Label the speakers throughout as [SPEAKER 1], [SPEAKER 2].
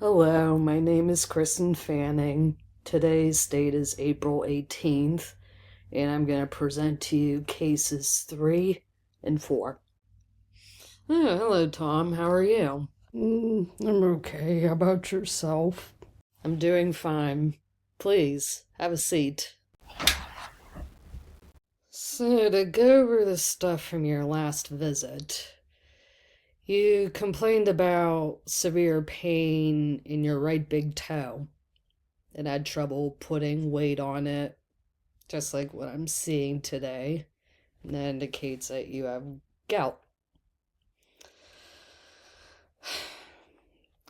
[SPEAKER 1] Hello, my name is Kristen Fanning. Today's date is April 18th, and I'm going to present to you cases 3 and 4. Oh, hello, Tom. How are you?
[SPEAKER 2] I'm okay. How about yourself?
[SPEAKER 1] I'm doing fine. Please, have a seat. So, to go over the stuff from your last visit, you complained about severe pain in your right big toe and had trouble putting weight on it, just like what I'm seeing today. And that indicates that you have gout.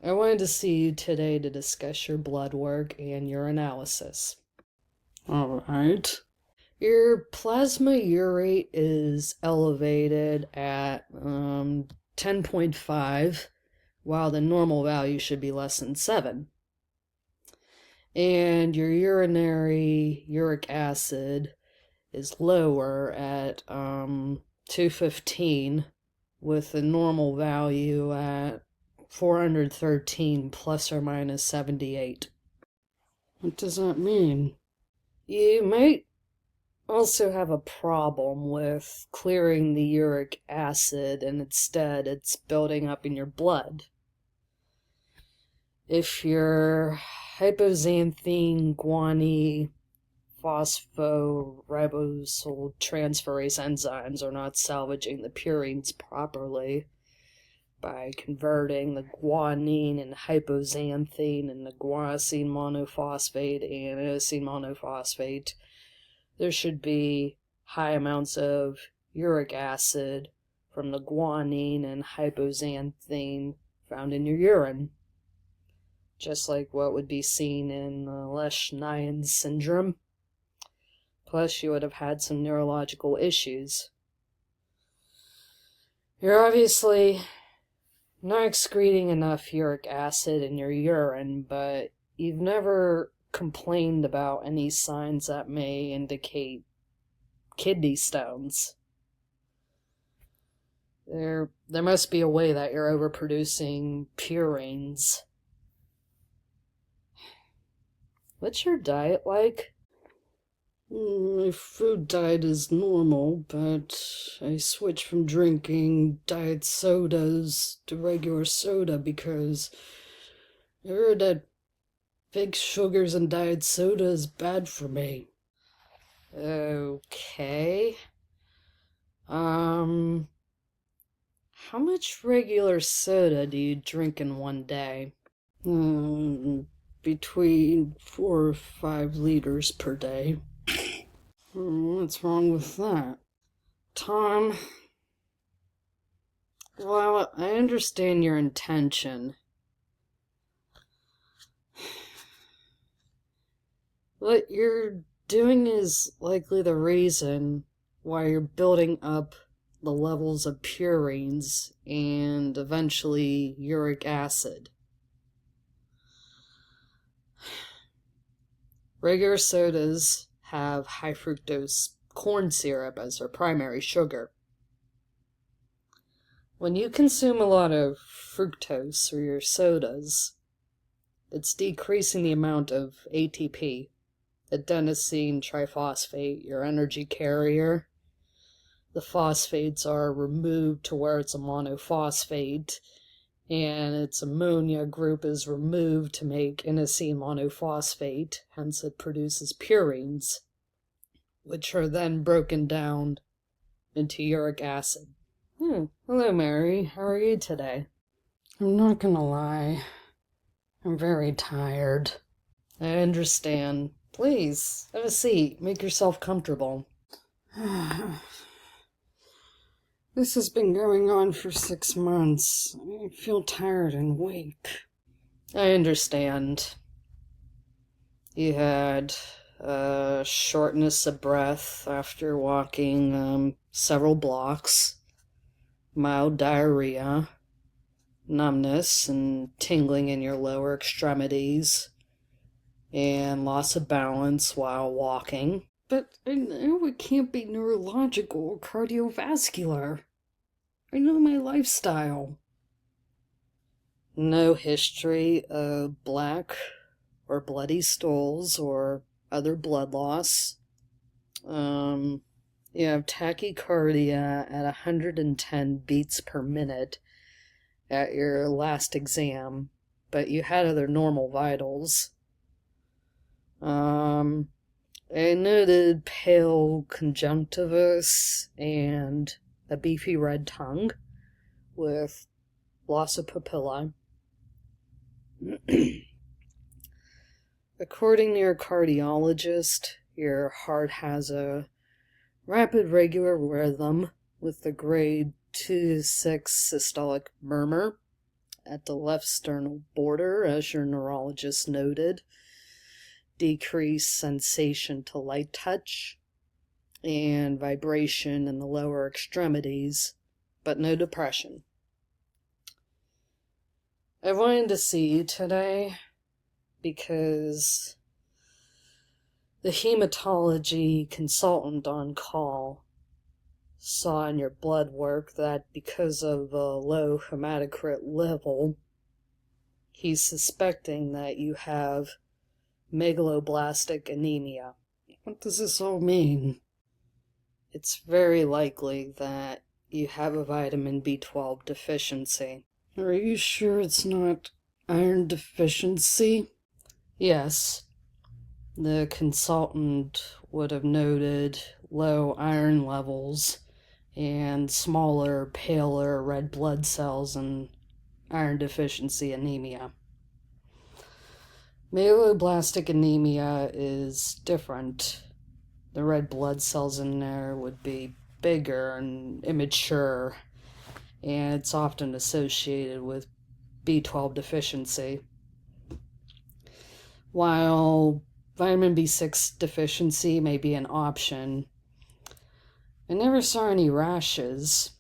[SPEAKER 1] I wanted to see you today to discuss your blood work and your analysis.
[SPEAKER 2] Alright.
[SPEAKER 1] Your plasma urate is elevated at 10.5, while the normal value should be less than 7. And your urinary uric acid is lower at 215, with the normal value at 413 plus or minus 78.
[SPEAKER 2] What does that mean?
[SPEAKER 1] You might also have a problem with clearing the uric acid, and instead it's building up in your blood. If your hypoxanthine guanine phosphoribosyl transferase enzymes are not salvaging the purines properly by converting the guanine and hypoxanthine into guanosine monophosphate and inosine monophosphate, there should be high amounts of uric acid from the guanine and hypoxanthine found in your urine, just like what would be seen in Lesch-Nyhan syndrome. Plus, you would have had some neurological issues. You're obviously not excreting enough uric acid in your urine, but you've never complained about any signs that may indicate kidney stones. There must be a way that you're overproducing purines. What's your diet like?
[SPEAKER 2] My food diet is normal, but I switched from drinking diet sodas to regular soda because I heard that fake sugars and diet soda is bad for me.
[SPEAKER 1] Okay. How much regular soda do you drink in one day?
[SPEAKER 2] Between 4 or 5 liters per day. What's wrong with that?
[SPEAKER 1] Tom, well, I understand your intention. What you're doing is likely the reason why you're building up the levels of purines and eventually uric acid. Regular sodas have high fructose corn syrup as their primary sugar. When you consume a lot of fructose through your sodas, it's decreasing the amount of ATP, adenosine triphosphate, your energy carrier. The phosphates are removed to where it's a monophosphate, and its ammonia group is removed to make inosine monophosphate, hence it produces purines, which are then broken down into uric acid. Hello, Mary. How are you today?
[SPEAKER 2] I'm not gonna lie. I'm very tired.
[SPEAKER 1] I understand. Please, have a seat. Make yourself comfortable.
[SPEAKER 2] This has been going on for 6 months. I feel tired and weak.
[SPEAKER 1] I understand. You had shortness of breath after walking several blocks, mild diarrhea, numbness and tingling in your lower extremities, and loss of balance while walking.
[SPEAKER 2] But I know it can't be neurological or cardiovascular. I know my lifestyle.
[SPEAKER 1] no history of black or bloody stools or other blood loss. You have tachycardia at 110 beats per minute at your last exam, but you had other normal vitals. I noted pale conjunctivus and a beefy red tongue with loss of papillae. According to your cardiologist, your heart has a rapid regular rhythm with the grade 2 to 6 systolic murmur at the left sternal border, as your neurologist noted, decreased sensation to light touch, and vibration in the lower extremities, but no depression. I wanted to see you today because the hematology consultant on call saw in your blood work that because of a low hematocrit level, he's suspecting that you have megaloblastic anemia.
[SPEAKER 2] What does this all mean?
[SPEAKER 1] It's very likely that you have a vitamin B12 deficiency.
[SPEAKER 2] Are you sure it's not iron deficiency?
[SPEAKER 1] Yes. The consultant would have noted low iron levels and smaller, paler red blood cells and iron deficiency anemia. Megaloblastic anemia is different. The red blood cells in there would be bigger and immature, and it's often associated with B12 deficiency. While vitamin B6 deficiency may be an option, I never saw any rashes.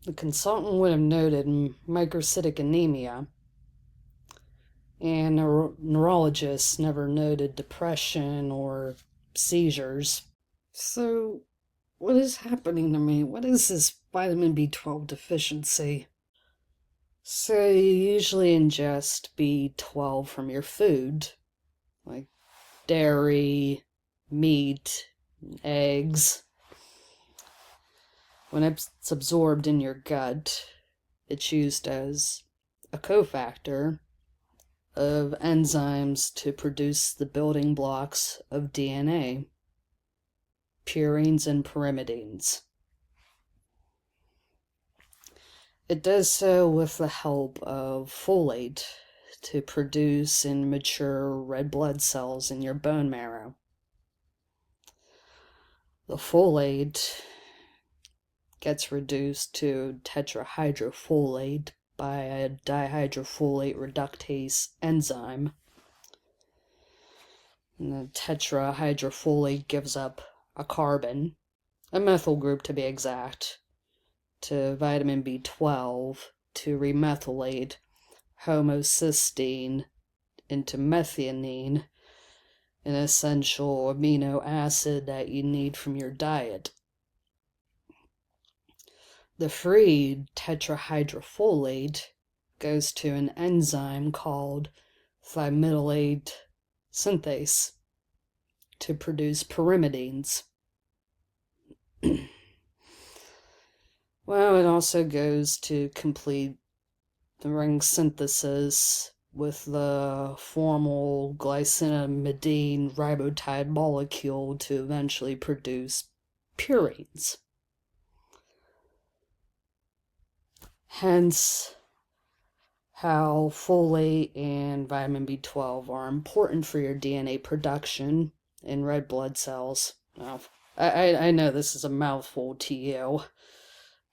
[SPEAKER 1] The consultant would have noted microcytic anemia, and neurologists never noted depression or seizures.
[SPEAKER 2] So, what is happening to me? What is this vitamin B12 deficiency?
[SPEAKER 1] So you usually ingest B12 from your food, like dairy, meat, eggs. When it's absorbed in your gut, it's used as a cofactor of enzymes to produce the building blocks of DNA, purines and pyrimidines. It does so with the help of folate to produce and mature red blood cells in your bone marrow. The folate gets reduced to tetrahydrofolate by a dihydrofolate reductase enzyme. And the tetrahydrofolate gives up a carbon, a methyl group to be exact, to vitamin B12 to remethylate homocysteine into methionine, an essential amino acid that you need from your diet. The free tetrahydrofolate goes to an enzyme called thymidylate synthase to produce pyrimidines. Well, it also goes to complete the ring synthesis with the formal glycinamidine ribotide molecule to eventually produce purines. Hence, how folate and vitamin B12 are important for your DNA production in red blood cells. Now, I know this is a mouthful to you,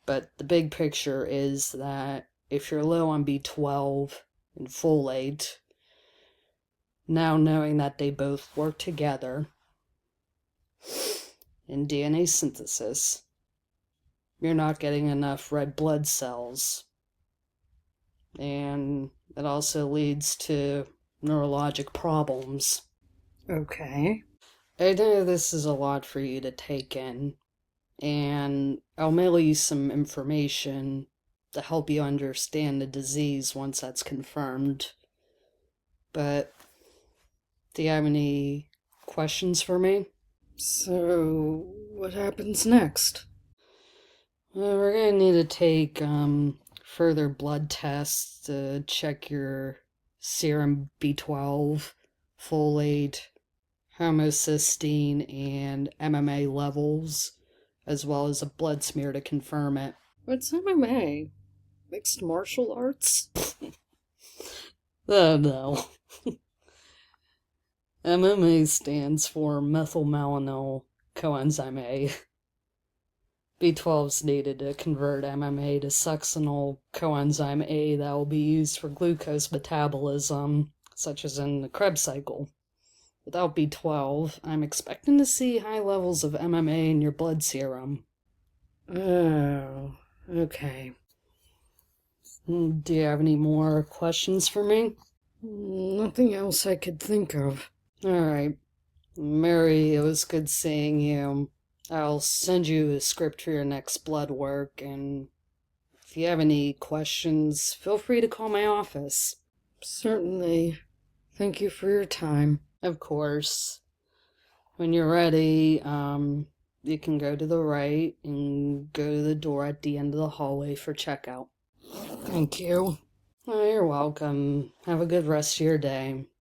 [SPEAKER 1] but the big picture is that if you're low on B12 and folate, now knowing that they both work together in DNA synthesis, you're not getting enough red blood cells. And it also leads to neurologic problems.
[SPEAKER 2] Okay.
[SPEAKER 1] I know this is a lot for you to take in, and I'll mail you some information
[SPEAKER 2] to help you understand the disease once that's confirmed. But do you have any questions for me?
[SPEAKER 1] So, what happens next?
[SPEAKER 2] Well, we're gonna need to take further blood tests to check your serum B12, folate, homocysteine, and MMA levels, as well as a blood smear to confirm it.
[SPEAKER 1] What's MMA? Mixed martial arts?
[SPEAKER 2] Oh no. MMA stands for methylmalonyl coenzyme A. B12 is needed to convert MMA to succinyl coenzyme A that will be used for glucose metabolism, such as in the Krebs cycle. Without B12, I'm expecting to see high levels of MMA in your blood serum.
[SPEAKER 1] Oh, okay.
[SPEAKER 2] Do you have any more questions for me?
[SPEAKER 1] Nothing else I could think of.
[SPEAKER 2] Alright. Mary, it was good seeing you. I'll send you a script for your next blood work, and if you have any questions, feel free to call my office.
[SPEAKER 1] Certainly. Thank you for your time.
[SPEAKER 2] Of course. When you're ready, you can go to the right and go to the door at the end of the hallway for checkout.
[SPEAKER 1] Thank you.
[SPEAKER 2] Oh, you're welcome. Have a good rest of your day.